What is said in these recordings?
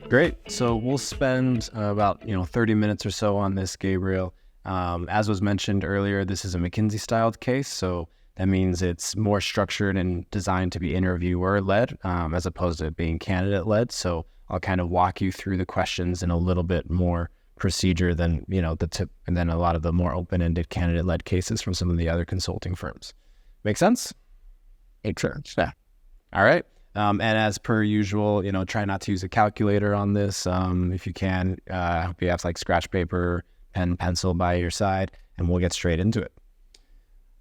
Great. So we'll spend about 30 minutes or so on this, Gabriel. As was mentioned earlier, this is a McKinsey styled case, so that means it's more structured and designed to be interviewer led as opposed to it being candidate led. So I'll kind of walk you through the questions in a little bit more procedure than the tip, and then a lot of the more open ended candidate led cases from some of the other consulting firms. Make sense? Makes sense. Yeah. All right. And as per usual, try not to use a calculator on this. If you can, I hope you have like scratch paper, pen, pencil by your side, and we'll get straight into it.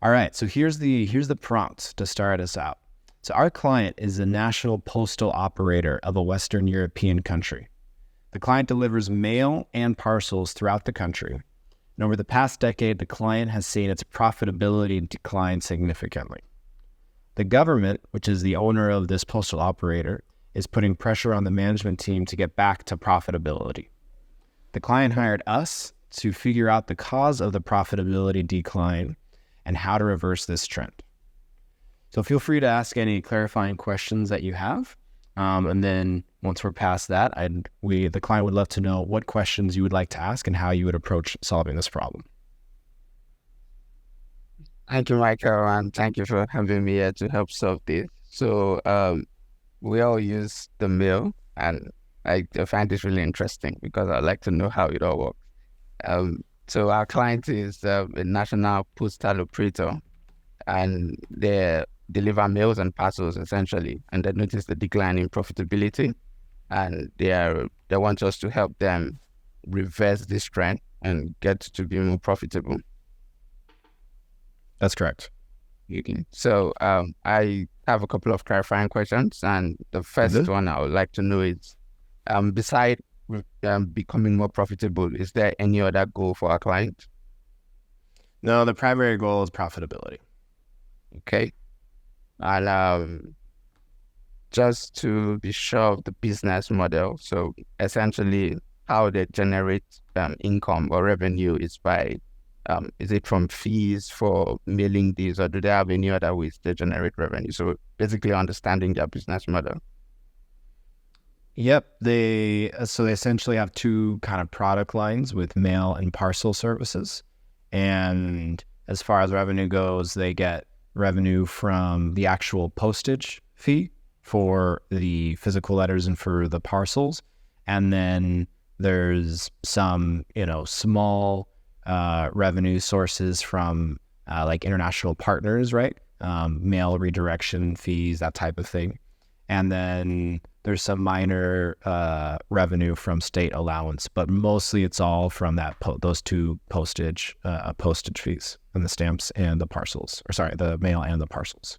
All right. So here's the prompt to start us out. So our client is a national postal operator of a Western European country. The client delivers mail and parcels throughout the country. And over the past decade, the client has seen its profitability decline significantly. The government, which is the owner of this postal operator, is putting pressure on the management team to get back to profitability. The client hired us to figure out the cause of the profitability decline and how to reverse this trend. So feel free to ask any clarifying questions that you have. And then once we're past that, the client would love to know what questions you would like to ask and how you would approach solving this problem. Thank you, Mikael, and thank you for having me here to help solve this. So we all use the mail, and I find this really interesting because I'd like to know how it all works. So our client is a national postal operator, and they deliver mails and parcels essentially, and they notice the decline in profitability, and they want us to help them reverse this trend and get to be more profitable. That's correct. Okay. So I have a couple of clarifying questions, and the first one I would like to know is, beside becoming more profitable, is there any other goal for our client? No, the primary goal is profitability. Okay. And just to be sure of the business model, so essentially how they generate income or revenue is is it from fees for mailing these, or do they have any other ways they generate revenue? So basically understanding their business model. Yep. They essentially have two kind of product lines with mail and parcel services. And as far as revenue goes, they get revenue from the actual postage fee for the physical letters and for the parcels. And then there's some, small revenue sources from like international partners, right? Mail redirection fees, that type of thing. And then there's some minor revenue from state allowance, but mostly it's all from those two postage fees and the stamps and the parcels, the mail and the parcels.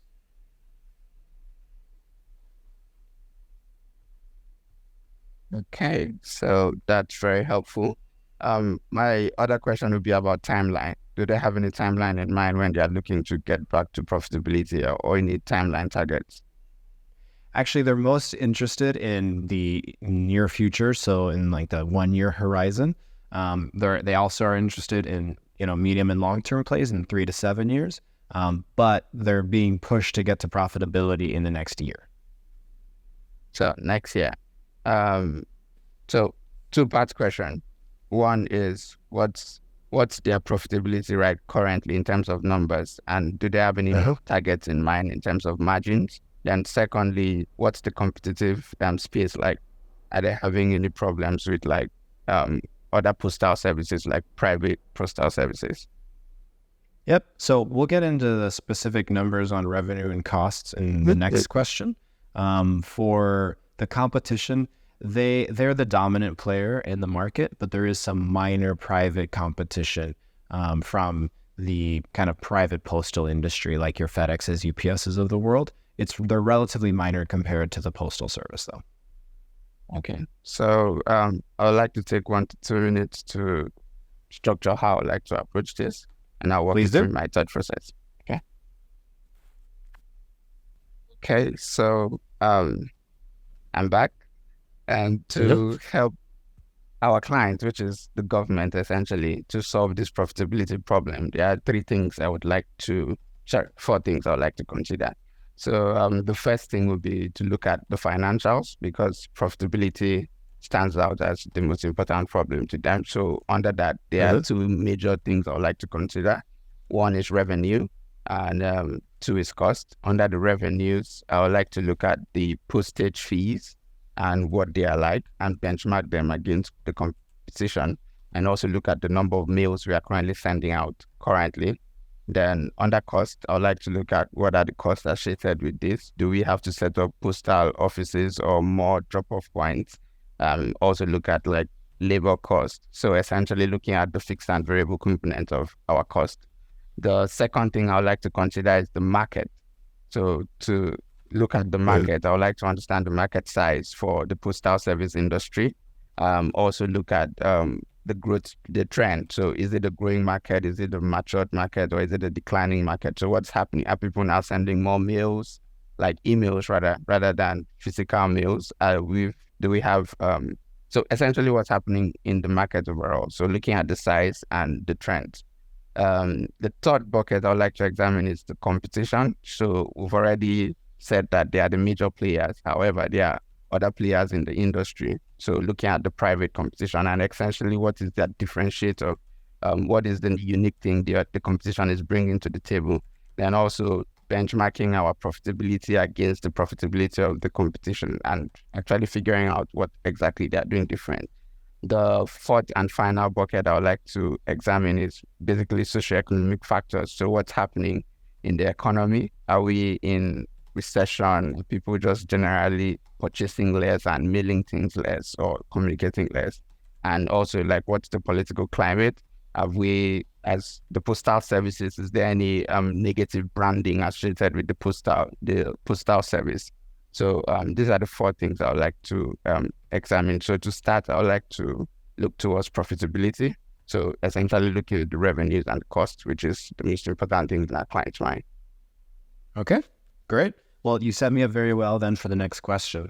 Okay, so that's very helpful. My other question would be about timeline. Do they have any timeline in mind when they are looking to get back to profitability, or any timeline targets? Actually, they're most interested in the near future, so in like the 1 year horizon. They also are interested in medium and long term plays in 3 to 7 years, but they're being pushed to get to profitability in the next year. So next year. So two-part question. One is what's their profitability right currently in terms of numbers, and do they have any targets in mind in terms of margins? Then secondly, what's the competitive space like? Are they having any problems with like other postal services, like private postal services? Yep. So we'll get into the specific numbers on revenue and costs in the next question. For the competition, they're the dominant player in the market, but there is some minor private competition from the kind of private postal industry, like your FedExes, UPSs of the world. They're relatively minor compared to the postal service, though. Okay, so I would like to take 1 to 2 minutes to structure how I like to approach this, and I'll walk you through my thought process. Okay. Okay, so I'm back, and to help our client, which is the government, essentially, to solve this profitability problem, there are 4 things I would like to consider. So the first thing would be to look at the financials, because profitability stands out as the most important problem to them. So under that, there are two major things I would like to consider. One is revenue, and two is cost. Under the revenues, I would like to look at the postage fees and what they are like and benchmark them against the competition, and also look at the number of mails we are currently sending out currently. Then under cost, I would like to look at what are the costs associated with this. Do we have to set up postal offices or more drop-off points? Also look at like labor cost. So essentially looking at the fixed and variable component of our cost. The second thing I would like to consider is the market. So to look at the market, I would like to understand the market size for the postal service industry. Also look at the growth, the trend. So is it a growing market? Is it a matured market? Or is it a declining market? So what's happening? Are people now sending more mails, like emails rather than physical mails? Do we have, so essentially what's happening in the market overall. So looking at the size and the trends. The third bucket I would like to examine is the competition. So we've already said that they are the major players. However, there are other players in the industry. So looking at the private competition and essentially what is that differentiator, what is the unique thing the competition is bringing to the table. Then also benchmarking our profitability against the profitability of the competition and actually figuring out what exactly they're doing different. The fourth and final bucket I would like to examine is basically socioeconomic factors. So what's happening in the economy? Are we in recession? Are people just generally purchasing less and mailing things less or communicating less? And also like what's the political climate? Have we, as the postal services, is there any negative branding associated with the postal service? So these are the four things I would like to examine. So to start, I would like to look towards profitability. So essentially looking at the revenues and costs, which is the most important thing in our client's mind. Okay, great. Well, you set me up very well then for the next question.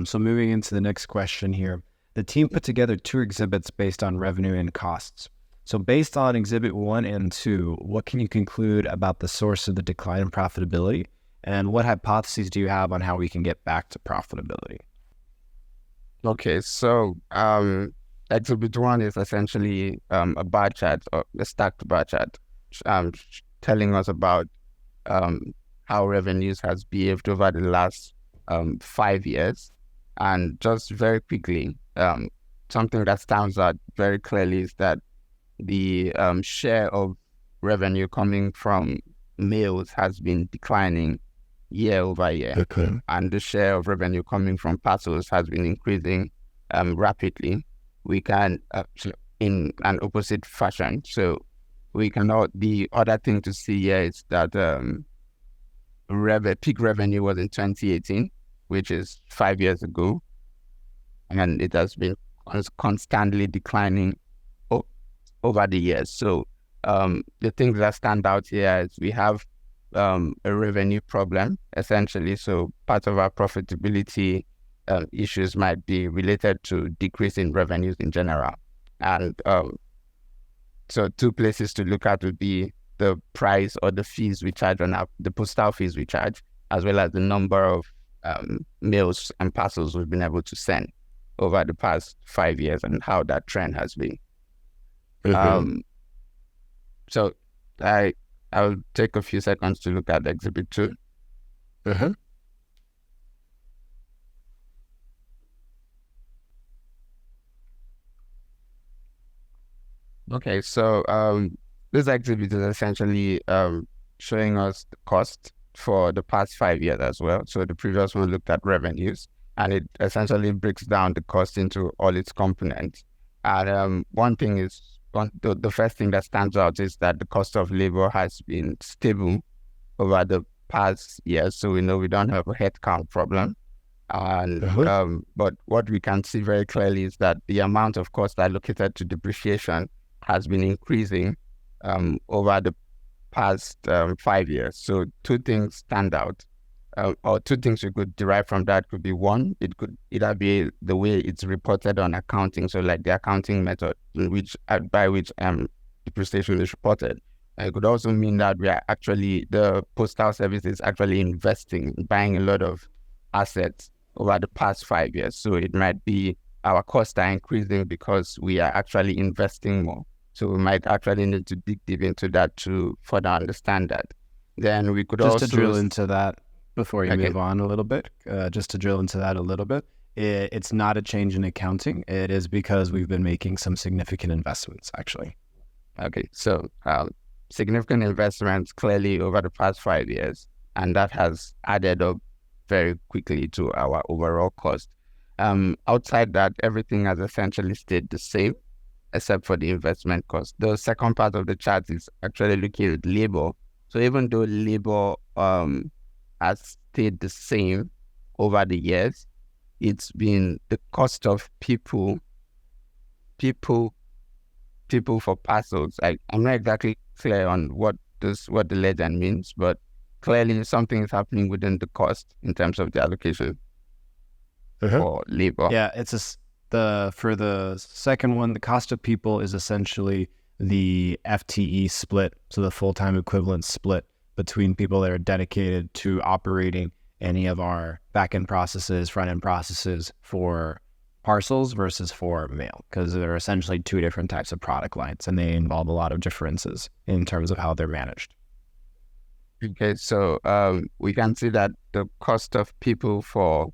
So moving into the next question here, the team put together 2 exhibits based on revenue and costs. So based on exhibit 1 and 2, what can you conclude about the source of the decline in profitability? And what hypotheses do you have on how we can get back to profitability? Okay, so exhibit 1 is essentially a bar chart, or a stacked bar chart, telling us about how revenues has behaved over the last 5 years. And just very quickly, something that stands out very clearly is that the share of revenue coming from mails has been declining year over year. Okay. And the share of revenue coming from parcels has been increasing rapidly. We can, in an opposite fashion. So we cannot, the other thing to see here is that peak revenue was in 2018, which is 5 years ago. And it has been constantly declining over the years. So the things that stand out here is we have a revenue problem, essentially. So part of our profitability issues might be related to decrease in revenues in general. And so 2 places to look at would be the price or the fees we charge on the postal fees we charge, as well as the number of mails and parcels we've been able to send over the past 5 years and how that trend has been. Mm-hmm. So I'll take a few seconds to look at exhibit 2. Mm-hmm. Okay, so this exhibit is essentially showing us the cost for the past 5 years as well. So the previous one looked at revenues, and it essentially breaks down the cost into all its components. And one thing is, the first thing that stands out is that the cost of labor has been stable over the past years. So we know we don't have a headcount problem. And but what we can see very clearly is that the amount of cost allocated to depreciation has been increasing over the past 5 years. So 2 things stand out, or 2 things we could derive from that could be: 1, it could either be the way it's reported on accounting, so like the accounting method by which depreciation is reported. It could also mean that the postal service is actually investing, buying a lot of assets over the past 5 years. So it might be our costs are increasing because we are actually investing more. So we might actually need to dig deep into that to further understand that. Then we could Just also... to drill into that before you Okay. move on a little bit, it's not a change in accounting. It is because we've been making some significant investments, actually. Okay, so significant investments clearly over the past 5 years, and that has added up very quickly to our overall cost. Outside that, everything has essentially stayed the same, except for the investment cost. The second part of the chart is actually looking at labor. So even though labor has stayed the same over the years, it's been the cost of people for parcels. I'm not exactly clear on what the legend means, but clearly something is happening within the cost in terms of the allocation for labor. Yeah, for the second one, the cost of people is essentially the FTE split, so the full-time equivalent split between people that are dedicated to operating any of our back-end processes, front-end processes for parcels versus for mail, because they're essentially two different types of product lines and they involve a lot of differences in terms of how they're managed. Okay, so we can see that the cost of people for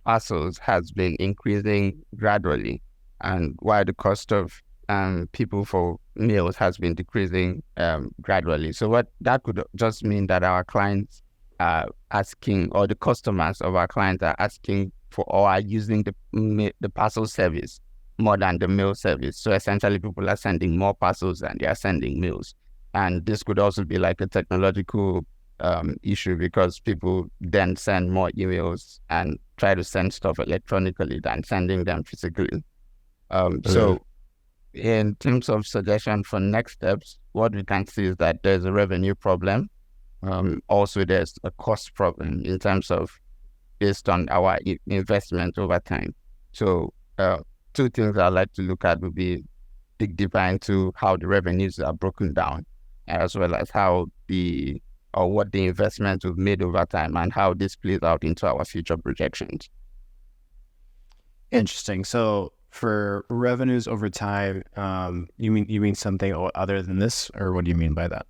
parcels has been increasing gradually, and while the cost of people for meals has been decreasing gradually. So what that could just mean that our clients are asking, or the customers of our clients are asking for, or are using the parcel service more than the mail service. So essentially people are sending more parcels than they are sending meals. And this could also be like a technological issue, because people then send more emails and try to send stuff electronically than sending them physically. So in terms of suggestion for next steps, what we can see is that there's a revenue problem. Also, there's a cost problem in terms of based on our investment over time. So two things I'd like to look at would be dig deeper into how the revenues are broken down, as well as how what the investments we've made over time and how this plays out into our future projections. Interesting. So for revenues over time, you mean something other than this, or what do you mean by that?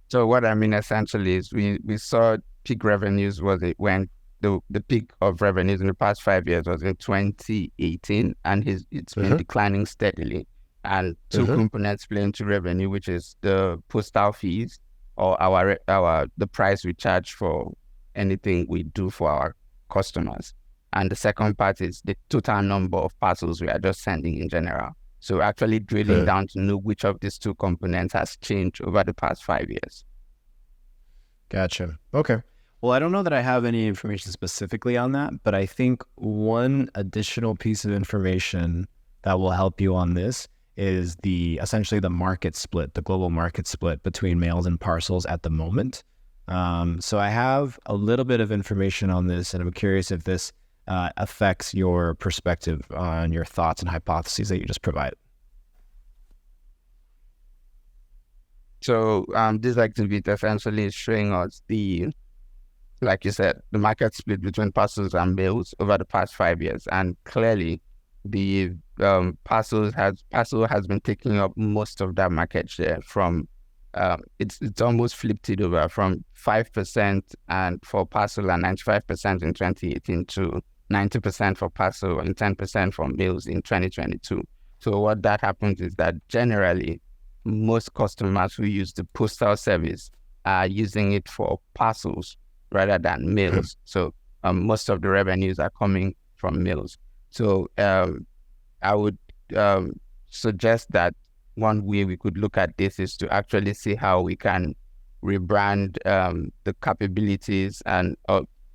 So what I mean essentially is we saw peak revenues when the peak of revenues in the past 5 years was in 2018, and it's been declining steadily. And two components play into revenue, which is the postal fees, or the price we charge for anything we do for our customers. And the second part is the total number of parcels we are just sending in general. So actually drilling down to know which of these two components has changed over the past 5 years. Gotcha. Okay. Well, I don't know that I have any information specifically on that, but I think one additional piece of information that will help you on this is essentially the market split, the global market split between mails and parcels at the moment. So I have a little bit of information on this, and I'm curious if this affects your perspective on your thoughts and hypotheses that you just provided. So this activity essentially is showing us like you said, the market split between parcels and mails over the past 5 years. And clearly the parcel has been taking up most of that market share from it's almost flipped it over from 5% and for parcel and 95% in 2018 to 90% for parcel and 10% for mails in 2022. So what that happens is that generally most customers who use the postal service are using it for parcels rather than mails. So most of the revenues are coming from mails. So I would suggest that one way we could look at this is to actually see how we can rebrand the capabilities and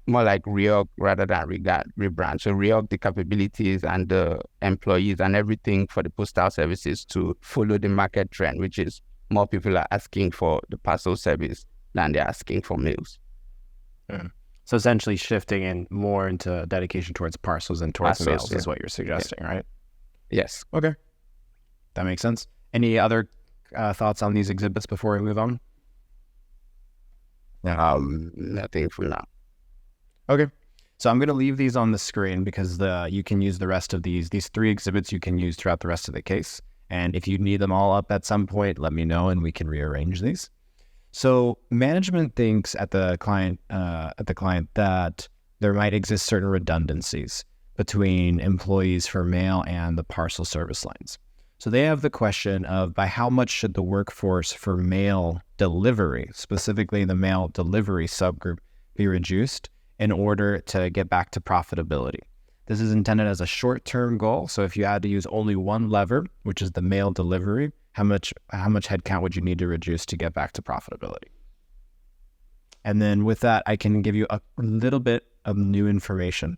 more like reorg rather than rebrand. So reorg the capabilities and the employees and everything for the postal services to follow the market trend, which is more people are asking for the parcel service than they're asking for mails. So essentially shifting in more into dedication towards parcels and towards mails is what you're suggesting, right? Yes. Okay. That makes sense. Any other thoughts on these exhibits before we move on? Nothing for now. Okay. So I'm going to leave these on the screen because you can use the rest of these 3 exhibits you can use throughout the rest of the case. And if you need them all up at some point, let me know and we can rearrange these. So management thinks at the client that there might exist certain redundancies between employees for mail and the parcel service lines. So they have the question of by how much should the workforce for mail delivery, specifically the mail delivery subgroup, be reduced in order to get back to profitability. This is intended as a short-term goal. So if you had to use only one lever, which is the mail delivery, how much headcount would you need to reduce to get back to profitability? And then with that, I can give you a little bit of new information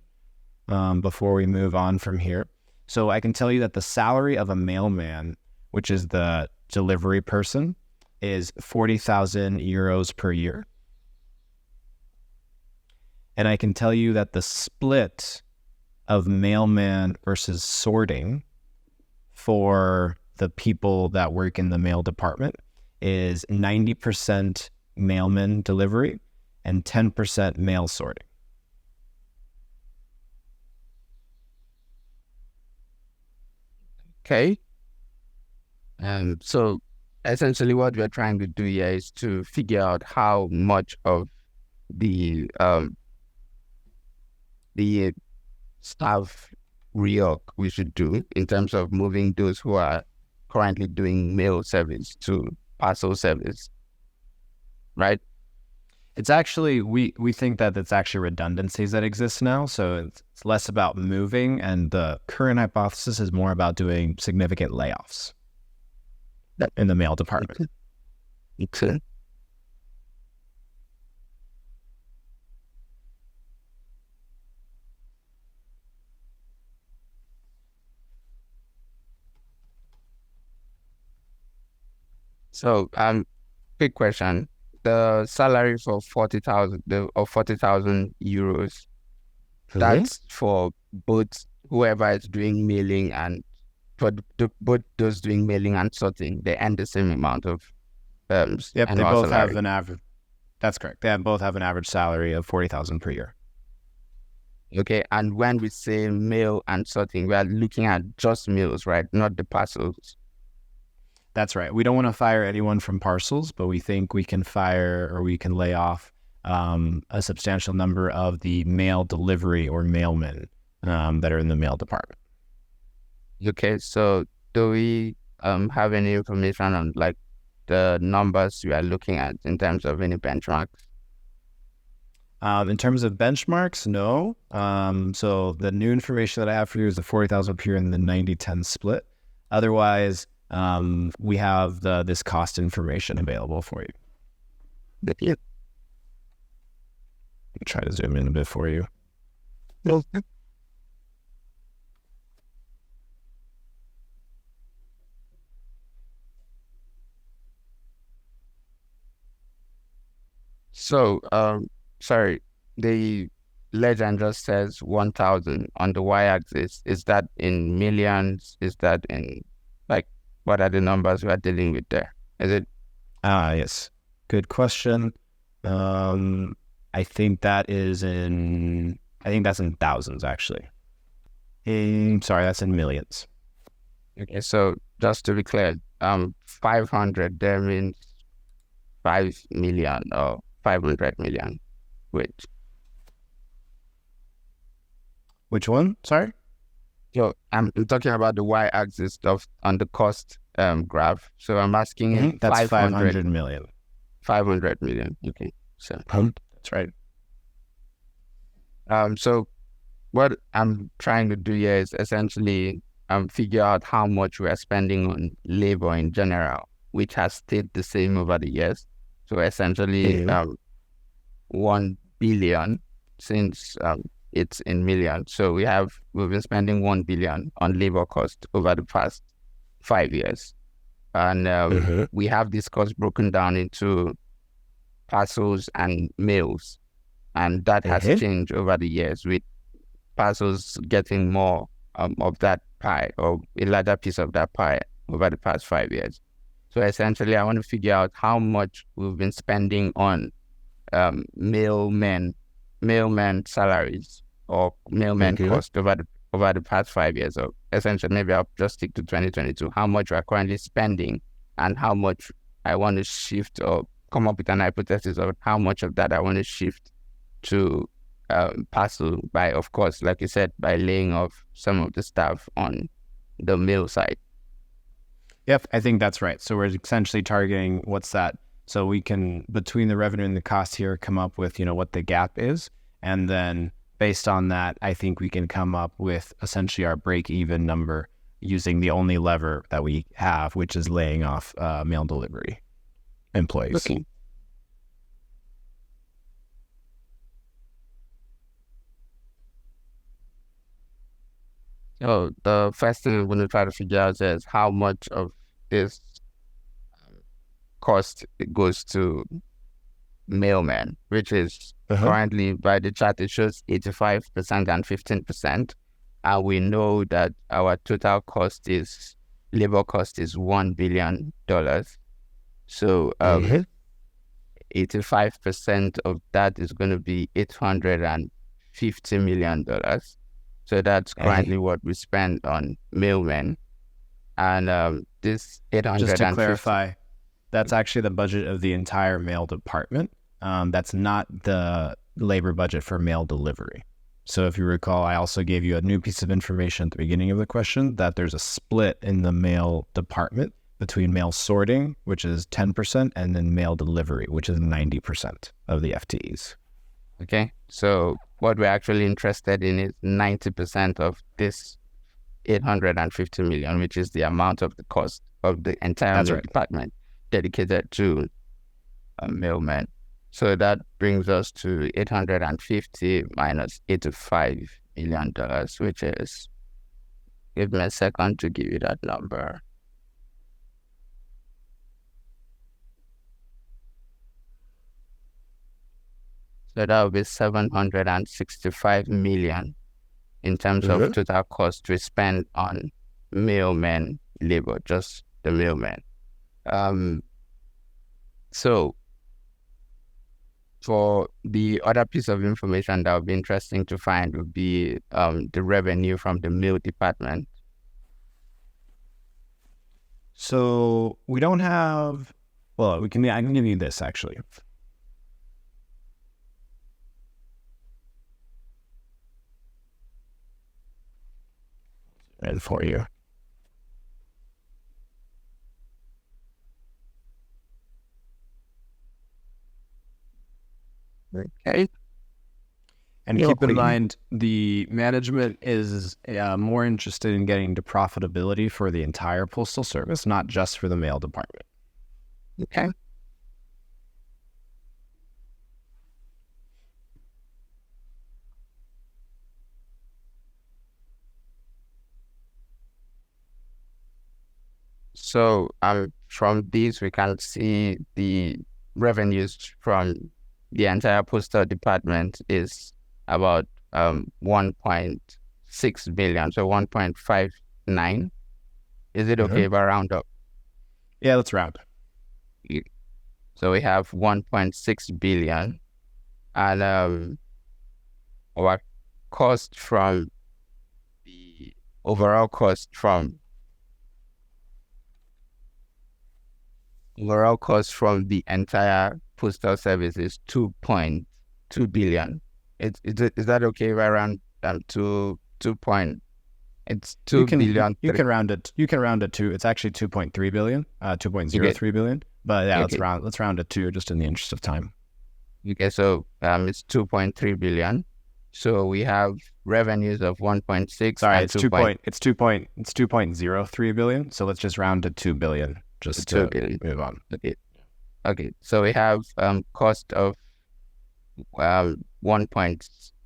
before we move on from here. So I can tell you that the salary of a mailman, which is the delivery person, is 40,000 euros per year. And I can tell you that the split of mailman versus sorting for the people that work in the mail department is 90% mailman delivery and 10% mail sorting. Okay. So essentially what we're trying to do here is to figure out how much of the staff reorg we should do in terms of moving those who are currently doing mail service to parcel service, right? It's actually, we think that it's actually redundancies that exist now. So it's less about moving, and the current hypothesis is more about doing significant layoffs in the mail department. Okay. So, quick question. The salary for 40,000 euros, that's for both whoever is doing mailing and for both those doing mailing and sorting, they earn the same amount of Yep, they both salary. have an average. That's correct. They both have an average salary of 40,000 per year. Okay, and when we say mail and sorting, we are looking at just mails, right? Not the parcels. That's right. We don't want to fire anyone from parcels, but we think we can fire or we can lay off a substantial number of the mail delivery or mailmen that are in the mail department. Okay, so do we have any information on like the numbers we are looking at in terms of any benchmarks? In terms of benchmarks, no. So the new information that I have for you is the 40,000 per year and the 90-10 split. Otherwise, we have this cost information available for you. Yeah. I'll try to zoom in a bit for you. Okay. So, sorry, the legend just says 1,000 on the y-axis. Is that in millions? Is that in, like, what are the numbers we are dealing with there? Is it? Yes. Good question. I think that's in thousands, actually. Sorry, that's in millions. Okay, so just to be clear, 500 there means 5 million or 500 million. Which one? Sorry? So I'm talking about the y-axis of on the cost graph. So I'm asking Mm-hmm. That's 500 million. 500 million. Okay. So that's right. So what I'm trying to do here is essentially figure out how much we are spending on labor in general, which has stayed the same over the years. So essentially 1 billion since it's in millions. So we've been spending 1 billion on labor cost over the past 5 years. And we have this cost broken down into parcels and mails. And that has changed over the years, with parcels getting more of that pie, or a larger piece of that pie over the past 5 years. So essentially, I want to figure out how much we've been spending on mailmen salaries or mailman cost over the past 5 years. So essentially, maybe I'll just stick to 2022, how much we're currently spending and how much I want to shift, or come up with an hypothesis of how much of that I want to shift to Postal by, of course, like you said, by laying off some of the staff on the mail side. Yep, I think that's right. So we're essentially targeting what's that? So we can, between the revenue and the cost here, come up with, what the gap is. And then based on that, I think we can come up with essentially our break-even number using the only lever that we have, which is laying off mail delivery employees. Okay. So the first thing we're going to try to figure out is how much of this cost goes to mailman, which is currently, by the chart, it shows 85% and 15%. And we know that our total labor cost is $1 billion. So 85% of that is going to be $850 million. So that's currently what we spend on mailmen. And this 850... Just to clarify, that's actually the budget of the entire mail department. That's not the labor budget for mail delivery. So if you recall, I also gave you a new piece of information at the beginning of the question, that there's a split in the mail department between mail sorting, which is 10%, and then mail delivery, which is 90% of the FTEs. Okay, so what we're actually interested in is 90% of this 850 million, which is the amount of the cost of the entire department dedicated to a mailman. So that brings us to 850 minus $85 million, which is, give me a second to give you that number. So that would be 765 million in terms of total cost we spend on mailman labor, just the mailman. So for the other piece of information that would be interesting to find would be the revenue from the mail department. So we don't have, I can give you this actually. And for you. Okay. And keep in mind, the management is more interested in getting to profitability for the entire postal service, not just for the mail department. Okay. So from these, we can see the revenues from the entire postal department is about 1.6 billion, so 1.59. Is it okay if I round up? Yeah, let's round. So we have 1.6 billion, and our cost from the overall cost from the entire postal service is 2.2 billion. Is that okay if I round to 2 point? It's 2 billion. You can round it. You can round it to, it's actually 2.3 billion, 2.03 billion. But yeah, let's round it to, just in the interest of time. Okay, so it's 2.3 billion. So we have revenues of 1.6. Sorry, it's 2.03 billion. So let's just round to 2 billion. Just to move on. Okay. So we have cost of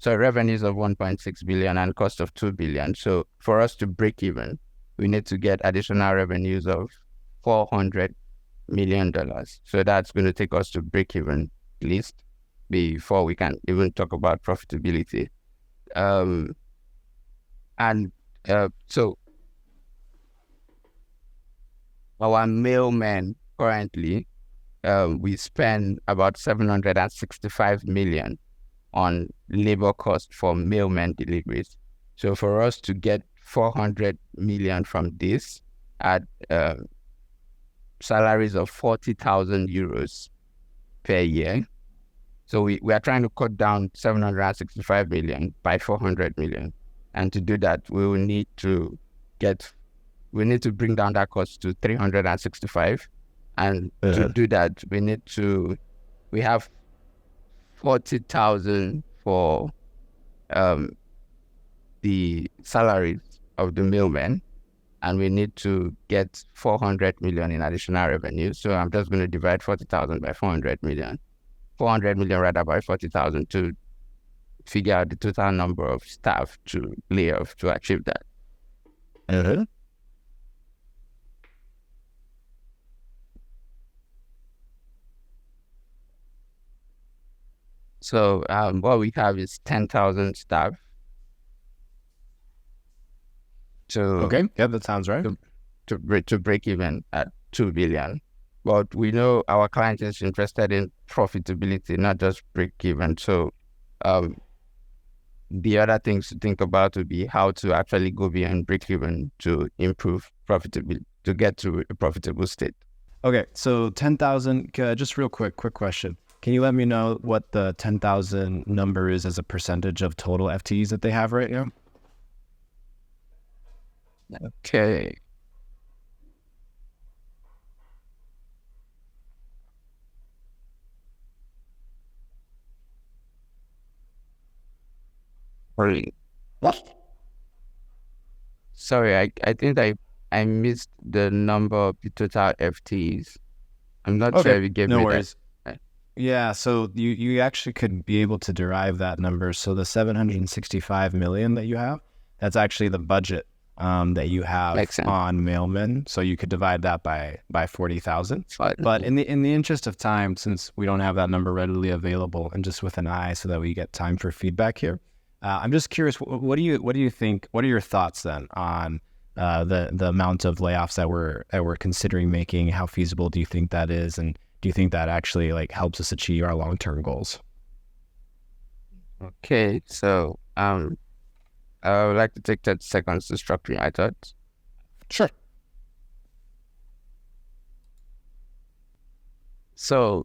revenues of 1.6 billion and cost of 2 billion. So for us to break even, we need to get additional revenues of $400 million. So that's going to take us to break even, at least, before we can even talk about profitability. So our mailmen currently, we spend about 765 million on labor cost for mailman deliveries. So for us to get 400 million from this at salaries of 40,000 euros per year. So we are trying to cut down 765 million by 400 million. And to do that, we need to bring down that cost to 365. And to do that, we have 40,000 for the salaries of the mailmen, and we need to get 400 million in additional revenue. So I'm just going to divide 40,000 by 400 million. 400 million rather by 40,000 to figure out the total number of staff to lay off to achieve that. So what we have is 10,000 staff. That sounds right. To break even at 2 billion. But we know our client is interested in profitability, not just break even. So the other things to think about would be how to actually go beyond break even to improve profitability, to get to a profitable state. Okay, so 10,000, just real quick question. Can you let me know what the 10,000 number is as a percentage of total FTEs that they have right now? Okay. What? Sorry, I think I missed the number of the total FTEs. I'm not sure if you gave me worries. That. Yeah, so you actually could be able to derive that number. So the 765 million that you have, that's actually the budget that you have on mailmen. So you could divide that by 40,000. But in the interest of time, since we don't have that number readily available, and just with an eye so that we get time for feedback here, I'm just curious. What do you think? What are your thoughts then on the amount of layoffs that we're considering making? How feasible do you think that is, and do you think that actually helps us achieve our long-term goals? Okay, so I would like to take 30 seconds to structure my thoughts. Sure. So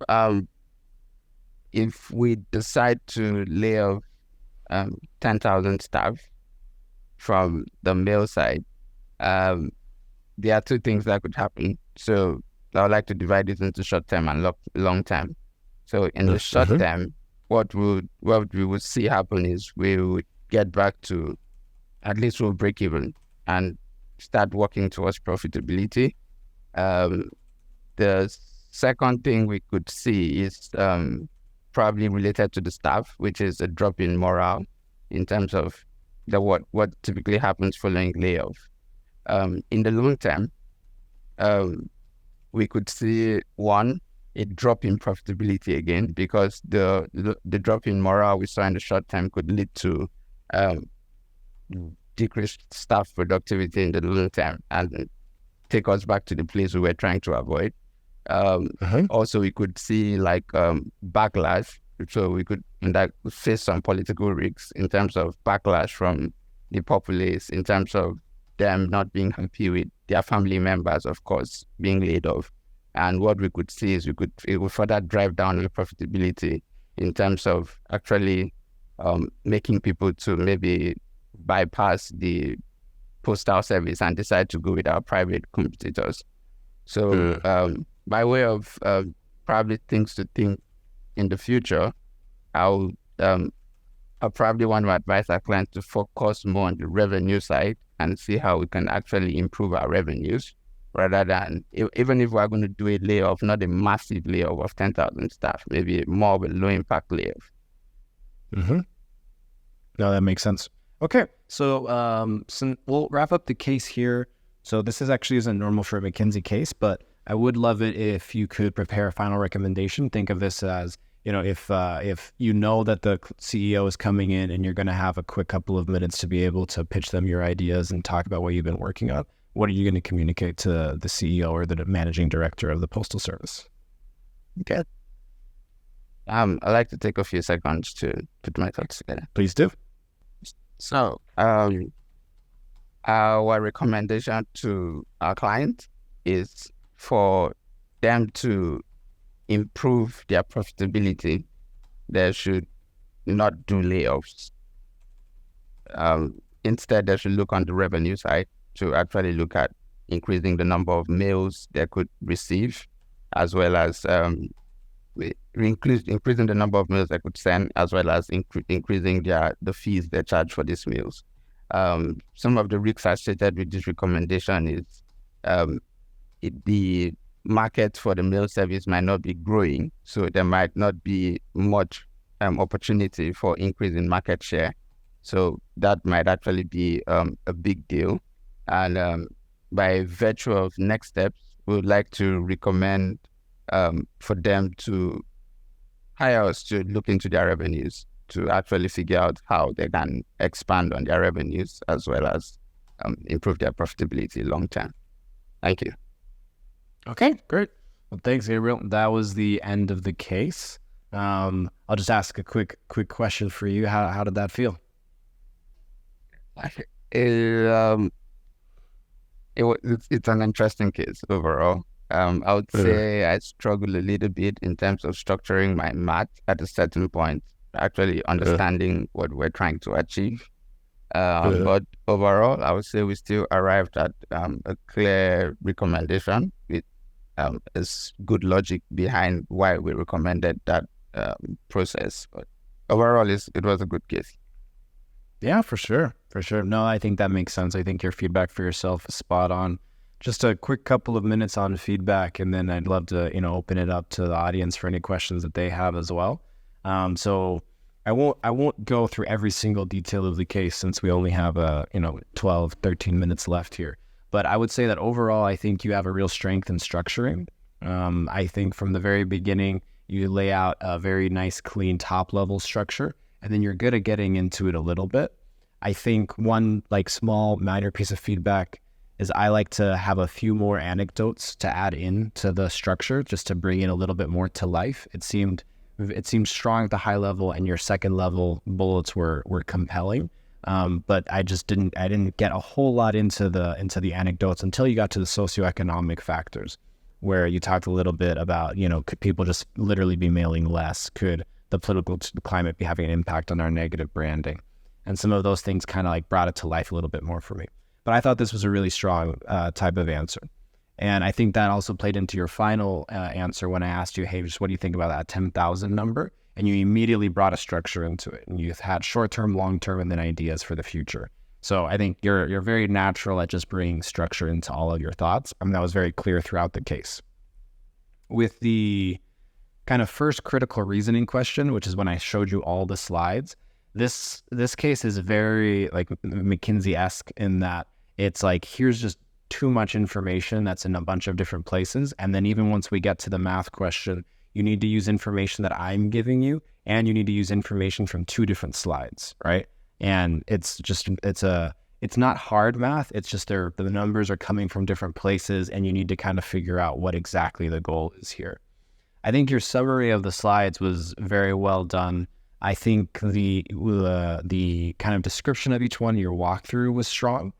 if we decide to lay off 10,000 staff from the mail side, there are two things that could happen. So I would like to divide it into short term and long term. So in the short term, what we would see happen is we would get back to, at least we'll break even and start working towards profitability. The second thing we could see is probably related to the staff, which is a drop in morale in terms of what typically happens following layoff. In the long term, we could see a drop in profitability again, because the drop in morale we saw in the short term could lead to decreased staff productivity in the long term and take us back to the place we were trying to avoid. Also, we could see backlash. So we could face some political risks in terms of backlash from the populace, in terms of them not being happy with their family members, of course, being laid off. And what we could see is it would further drive down the profitability in terms of actually making people to maybe bypass the postal service and decide to go with our private competitors. So by way of probably things to think in the future, I'll probably want to advise our clients to focus more on the revenue side and see how we can actually improve our revenues, rather than, even if we're going to do a layoff, not a massive layoff of 10,000 staff, maybe more of a low impact layoff. No, that makes sense. Okay, so we'll wrap up the case here. So this isn't normal for a McKinsey case, but I would love it if you could prepare a final recommendation. Think of this as, if you know that the CEO is coming in and you're going to have a quick couple of minutes to be able to pitch them your ideas and talk about what you've been working on, what are you going to communicate to the CEO or the managing director of the Postal Service? Okay. I'd like to take a few seconds to put my thoughts together. Please do. So, our recommendation to our client is for them to improve their profitability. They should not do layoffs. Instead, they should look on the revenue side to actually look at increasing the number of mails they could receive, as well as increasing the number of mails they could send, as well as increasing the fees they charge for these mails. Some of the risks associated with this recommendation is the market for the mail service might not be growing, so there might not be much opportunity for increase in market share. So that might actually be a big deal. And by virtue of next steps, we would like to recommend for them to hire us to look into their revenues, to actually figure out how they can expand on their revenues as well as improve their profitability long term. Thank you. Okay, great. Well, thanks, Gabriel. That was the end of the case. I'll just ask a quick question for you. How did that feel? It's an interesting case overall. I would say I struggle a little bit in terms of structuring my math at a certain point, actually understanding what we're trying to achieve. But overall, I would say we still arrived at a clear recommendation with good logic behind why we recommended that process. But overall, it was a good case. Yeah, for sure. No, I think that makes sense. I think your feedback for yourself is spot on. Just a quick couple of minutes on feedback, and then I'd love to, open it up to the audience for any questions that they have as well. So I won't go through every single detail of the case since we only have 12, 13 minutes left here. But I would say that overall, I think you have a real strength in structuring. I think from the very beginning, you lay out a very nice, clean top level structure, and then you're good at getting into it a little bit. I think one small minor piece of feedback is I like to have a few more anecdotes to add in to the structure just to bring in a little bit more to life. It seemed strong at the high level, and your second level bullets were compelling. But I didn't get a whole lot into the anecdotes until you got to the socioeconomic factors, where you talked a little bit about, could people just literally be mailing less? Could the political climate be having an impact on our negative branding? And some of those things kind of brought it to life a little bit more for me. But I thought this was a really strong type of answer. And I think that also played into your final answer when I asked you, hey, just what do you think about that 10,000 number? And you immediately brought a structure into it. And you had short-term, long-term, and then ideas for the future. So I think you're very natural at just bringing structure into all of your thoughts. I mean, that was very clear throughout the case. With the kind of first critical reasoning question, which is when I showed you all the slides, this case is very McKinsey-esque in that it's here's just too much information that's in a bunch of different places. And then even once we get to the math question, you need to use information that I'm giving you, and you need to use information from two different slides, right? And it's not hard math. It's just the numbers are coming from different places, and you need to kind of figure out what exactly the goal is here. I think your summary of the slides was very well done. I think the kind of description of each one, your walkthrough was strong.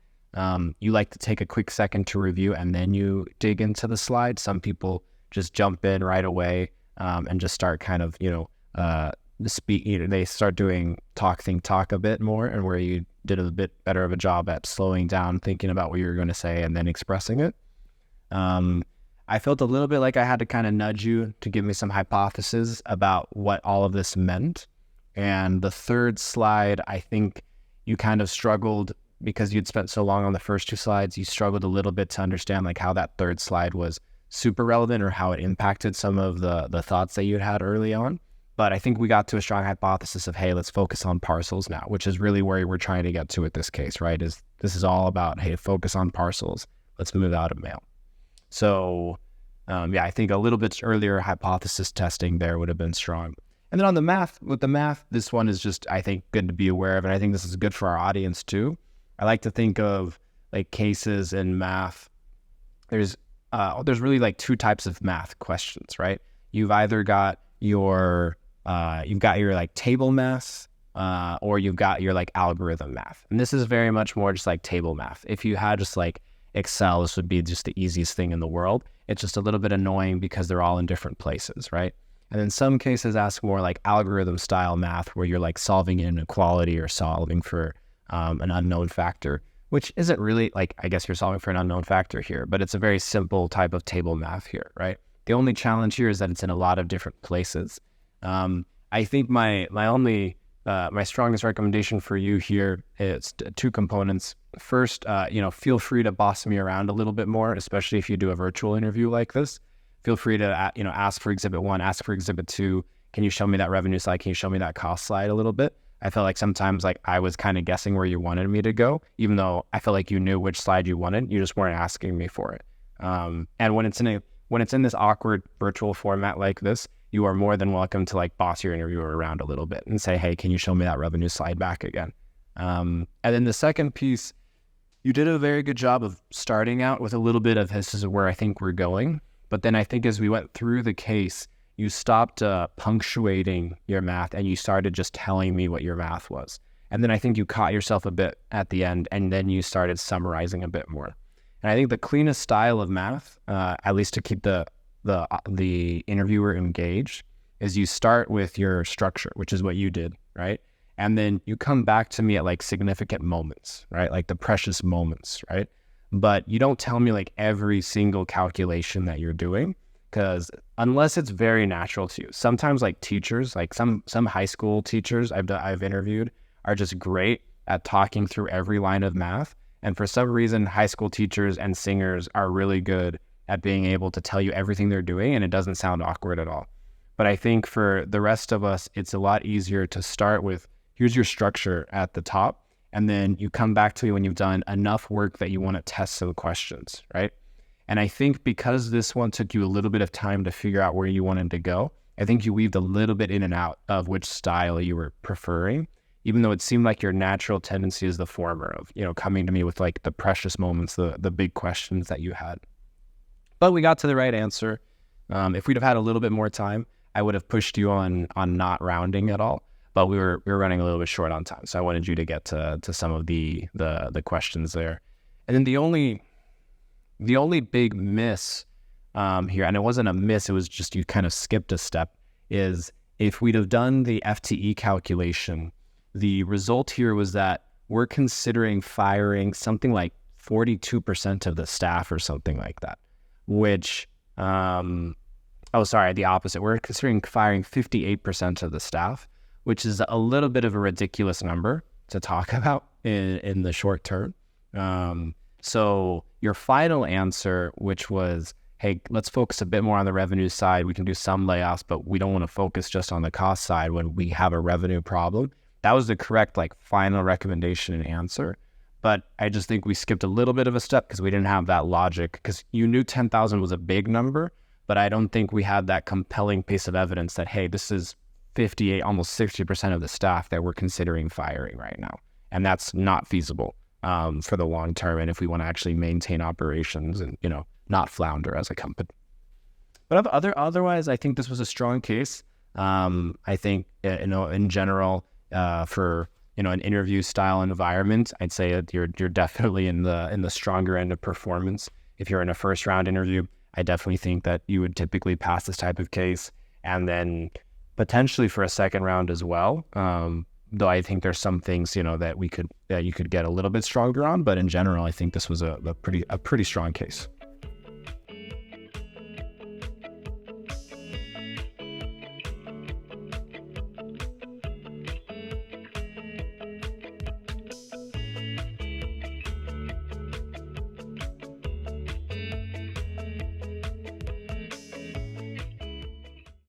You like to take a quick second to review and then you dig into the slide. Some people just jump in right away and just start kind of, they start doing think talk a bit more, and where you did a bit better of a job at slowing down, thinking about what you were going to say and then expressing it. I felt a little bit like I had to kind of nudge you to give me some hypotheses about what all of this meant. And the third slide, I think you kind of struggled because you'd spent so long on the first two slides. You struggled a little bit to understand how that third slide was super relevant or how it impacted some of the thoughts that you'd had early on. But I think we got to a strong hypothesis of, hey, let's focus on parcels now, which is really where we're trying to get to with this case, right? This is all about, hey, focus on parcels. Let's move out of mail. So, I think a little bit earlier hypothesis testing there would have been strong. And then with the math, this one is just, I think, good to be aware of. And I think this is good for our audience too. I like to think of cases in math. There's really two types of math questions, right? You've either got your you've got your like table math, or you've got your like algorithm math. And this is very much more just like table math. If you had just like Excel, this would be just the easiest thing in the world. It's just a little bit annoying because they're all in different places, right? And then some cases ask more like algorithm style math where you're like solving an inequality or solving for an unknown factor, which isn't really like, I guess you're solving for an unknown factor here, but it's a very simple type of table math here, right? The only challenge here is that it's in a lot of different places. I think my strongest recommendation for you here is two components. First, feel free to boss me around a little bit more, especially if you do a virtual interview like this. Feel free to, ask for exhibit 1, ask for exhibit 2. Can you show me that revenue slide? Can you show me that cost slide a little bit? I felt like sometimes like I was kind of guessing where you wanted me to go, even though I felt like you knew which slide you wanted. You just weren't asking me for it. And when it's in this awkward virtual format like this, you are more than welcome to like boss your interviewer around a little bit and say, hey, can you show me that revenue slide back again? And then the second piece, you did a very good job of starting out with a little bit of this is where I think we're going. But then I think as we went through the case, you stopped punctuating your math and you started just telling me what your math was. And then I think you caught yourself a bit at the end, and then you started summarizing a bit more. And I think the cleanest style of math, at least to keep the interviewer engaged, is you start with your structure, which is what you did, right? And then you come back to me at like significant moments, right? Like the precious moments, right? But you don't tell me like every single calculation that you're doing, because unless it's very natural to you, sometimes like teachers, like some high school teachers I've interviewed are just great at talking through every line of math. And for some reason, high school teachers and singers are really good at being able to tell you everything they're doing, and it doesn't sound awkward at all. But I think for the rest of us, it's a lot easier to start with, here's your structure at the top, and then you come back to me when you've done enough work that you want to test some questions, right? And I think because this one took you a little bit of time to figure out where you wanted to go, I think you weaved a little bit in and out of which style you were preferring, even though it seemed like your natural tendency is the former of, coming to me with like the precious moments, the big questions that you had. But we got to the right answer. If we'd have had a little bit more time, I would have pushed you on not rounding at all. But we were running a little bit short on time, so I wanted you to get to some of the questions there. And then the only big miss here, and it wasn't a miss, it was just you kind of skipped a step, is if we'd have done the FTE calculation, the result here was that we're considering firing something like 42% of the staff or something like that, which, the opposite. We're considering firing 58% of the staff, which is a little bit of a ridiculous number to talk about in the short term. So your final answer, which was, hey, let's focus a bit more on the revenue side. We can do some layoffs, but we don't want to focus just on the cost side when we have a revenue problem. That was the correct final recommendation and answer. But I just think we skipped a little bit of a step because we didn't have that logic, because you knew 10,000 was a big number, but I don't think we had that compelling piece of evidence that, hey, this is 58, almost 60% of the staff that we're considering firing right now. And that's not feasible for the long term. And if we want to actually maintain operations and, not flounder as a company. But otherwise, I think this was a strong case. I think, in general, for, an interview style environment, I'd say that you're definitely in the stronger end of performance. If you're in a first round interview, I definitely think that you would typically pass this type of case. And then potentially for a second round as well. Though I think there's some things, that you could get a little bit stronger on, but in general, I think this was a pretty strong case.